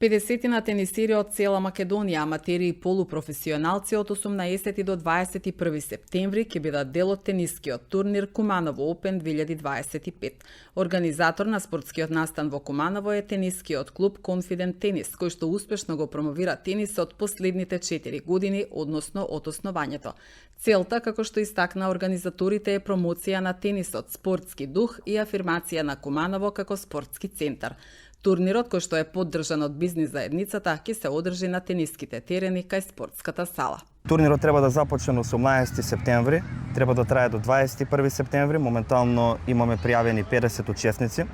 50 на тенисири од цела Македонија, аматери и полупрофесионалци од 18 до 21 септември ќе бидат дел од тенискиот турнир Куманово Open 2025. Организатор на спортскиот настан во Куманово е тенискиот клуб Confident Tennis, кој што успешно го промовира тенисот последните 4 години, односно од основањето. Целта, како што истакна организаторите, е промоција на тенисот, спортски дух и афирмација на Куманово како спортски центар. Турнирот, кој што е поддржан од бизнис заедницата, ќе се одржи на тениските терени кај спортската сала. Турнирот треба да започне на 18 септември, треба да трае до 21 септември. Моментално имаме пријавени 50 учесници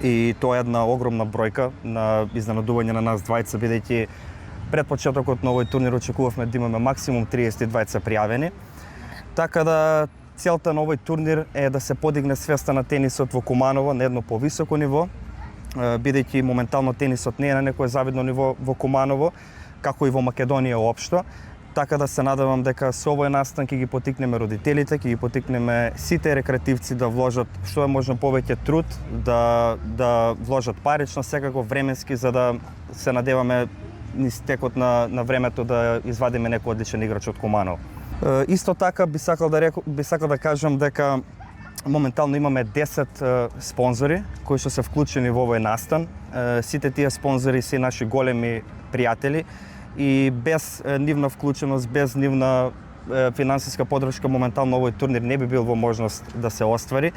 и тоа е една огромна бројка на изненадување на нас двајца, бидејќи пред почетокот на овој турнир очекувавме да имаме максимум 30 двајца пријавени. Така да целта на овој турнир е да се подигне свеста на тенисот во Куманово на едно повисоко ниво, бидејќи моментално тенисот не е на некое завидно ниво во Куманово, како и во Македонија општо. Така да се надевам дека со овој настан ќе ги потикнеме родителите, ќе ги потикнеме сите рекреативци да вложат што е можно повеќе труд, да вложат парично, секако временски, за да се надеваме низ текот на времето да извадиме некој одличен играч од Куманово. Исто така би сакал да кажам дека моментално имаме 10 спонзори кои што се вклучени во овој настан. Сите тие спонзори се наши големи пријатели и без нивна вклученост, без нивна финансиска поддршка моментално овој турнир не би бил во можност да се оствари.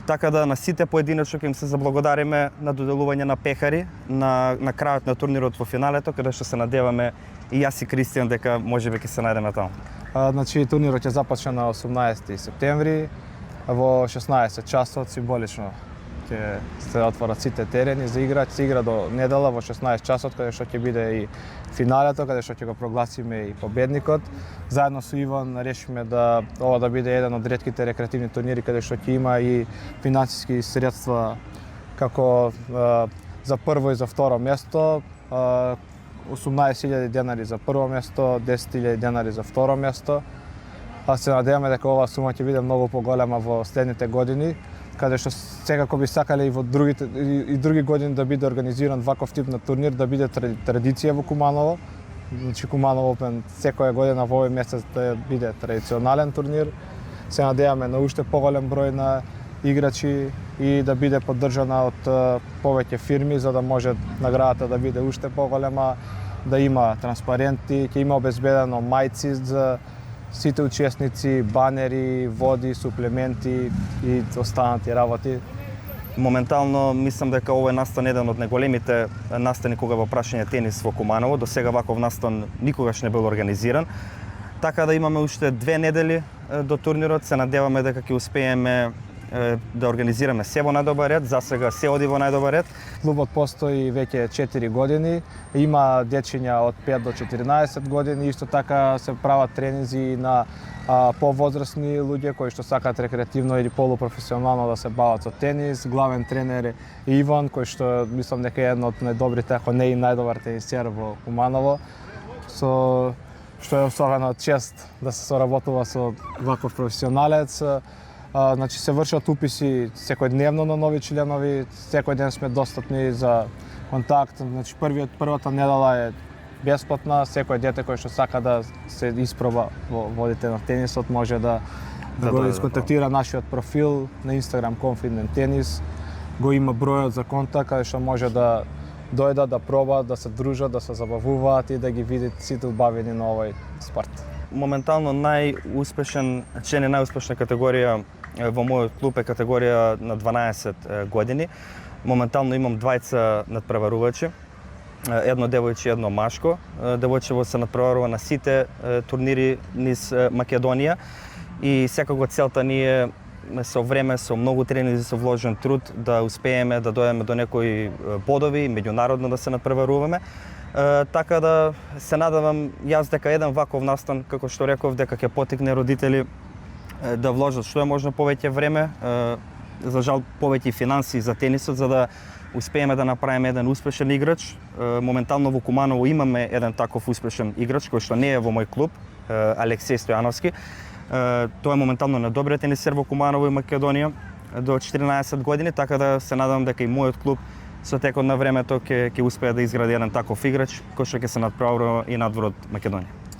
Така да на сите поединечно ќе им се заблагодариме на доделување на пехари на крајот на турнирот во финалето, каде што се надеваме и јас и Кристијан дека можеби ќе се најдеме таму. Значи турнирот ќе започне на 18 септември. Во 16 часот символично ќе се отворат сите терени за играч, се игра до недела во 16 часот, каде што ќе биде и финалето, каде што ќе го прогласиме и победникот. Заедно со Иван решиме да ова да биде еден од ретките рекреативни турнири каде што ќе има и финансиски средства како за прво и за второ место, 18.000 денари за прво место, 10.000 денари за второ место. Се надеваме дека оваа сума ќе биде многу поголема во следните години, каде што секако би сакале и во други години да биде организиран ваков тип на турнир, да биде традиција во Куманово. Значи Куманово Open секоја година во овој месец да биде традиционален турнир. Се надеваме на уште поголем број на играчи и да биде поддржана од повеќе фирми, за да може наградата да биде уште поголема, да има транспаренти, ќе има обезбедено мајци за сите учесници, банери, води, суплементи и останати работи. Моментално мислам дека овој настан е еден од најголемите настани кога во прашање тенис во Куманово. До сега ваков настан никогаш не бил организиран. Така да имаме уште 2 недели до турнирот. Се надеваме дека ќе успееме да организираме се во најдобар ред. За сега се оди во најдобар ред. Клубот постои веќе 4 години. Има дечиња од 5 до 14 години. Исто така се прават тренинзи на повозрастни луѓе кои што сакаат рекреативно или полупрофесионално да се бават со тенис. Главен тренер е Иван, кој што мислам дека е еден од најдобрите, ако не и најдобар тенисер во Куманово. Што е особено чест да се соработува со ваков професионалец. Значи се вршат уписи секојдневно на нови членови, секој ден сме достапни за контакт. Значи првата недела е бесплатна, секој дете кој што сака да се испроба во водите на тенисот може да го исконтактира нашиот профил на Instagram Confident Tennis. Го има бројот за контакт каде што може да дојдат, да пробаат, да се дружат, да се забавуваат и да ги видат сите убавени на овој спорт. Моментално најуспешна категорија во мојот клуб е категорија на 12 години. Моментално имам двајца надпреварувачи, едно девојче и едно машко. Девојчево се надпреварува на сите турнири низ Македонија и секако целта ни е со време, со многу тренинзи, со вложен труд да успееме да дојдеме до некои бодови, меѓународно да се надпреваруваме. Така да се надевам јас дека еден ваков настан, како што реков, дека ќе потикне родители да вложат што е можно повеќе време, за жал повеќе финанси за тенисот, за да успееме да направиме еден успешен играч. Моментално во Куманово имаме еден таков успешен играч кој што не е во мој клуб, Алексеј Стојановски. Тој е моментално најдобриот тенисер во Куманово и Македонија до 14 години, така да се надевам дека и мојот клуб со текот на времето ќе успее да изгради еден таков играч кој што ќе се надпреварува и надвор од Македонија.